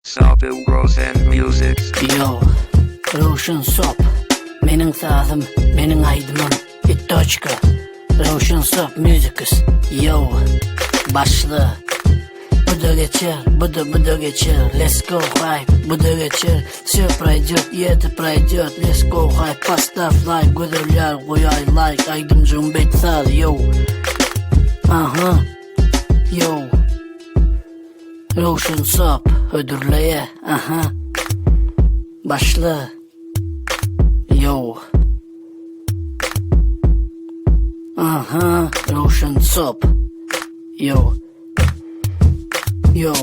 Sabu Gross and Musics. Yo, Roshan Sop, mening sazım, mening aydımım, İttoçka, Roshan Sop Musics. Yo, başlı. Bu da geçer, bu da geçer. Let's go hype, bu da geçer. Все пройдет, и это пройдет. Let's go hype, поставь лайк, güzeller koyay like. Aydımcığım betsal, yo. Aha, yo. Roshan Sop, ödürleye, aha. Başlı. Yo. Aha, Roshan Sop. Yo. Yo.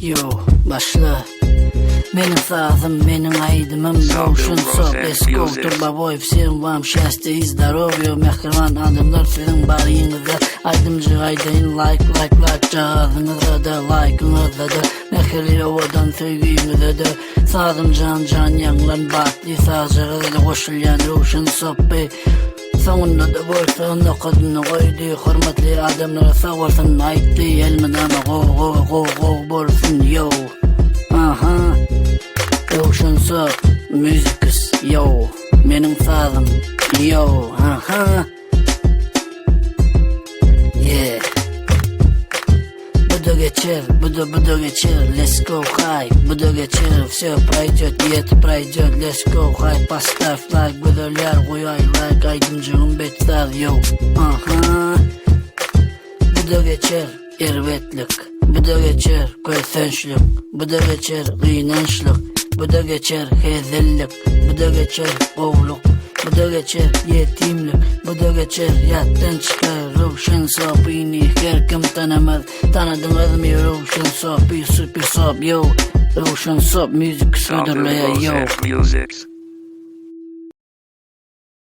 Yo, başla. Benim sazım, benim aydımım, Roshan Sop. Let's go, turbo boy, всем вам счастья и здоровья. Mehriban adımlar sizin bariyinizde. Aydımcı aydın, like, cihazınızda da, like'ınızda da. Mehri ovadan sevgimize de. Sazım can yanlan batlı, sazcığızda koşulayan Roshan Sop bey. Sonunda da bolsa kadını koydu. Hürmetli adamlara sağ olsun aytlı. Elmeden go bolsun yo. Aha. Roshan Sop Musics yo. Mening sazım yo. Aha. Yeah. Bu da geçer, bu da geçer. Let's go high, bu da geçer. Все пройдет, и это пройдет. Let's go high, поставь лайк, güzeller koyay like. Aydımcığım betsal yo. Aha. Bu da geçer, ervetlik. Bu da geçer, kösençlik. Bu da geçer, kıynançlık. Bu da geçer, hezellik. Bu da geçer, kovluk. Bu da geçer, yetimlik. Bu da geçer, yattan çıkar. Roshan Sop'ini her kim tanımaz. Tanıdınız mı Roshan Sop'u, Super Sop yo. Roshan Sop Music Sabu ödürleye Gross yo. and Musics.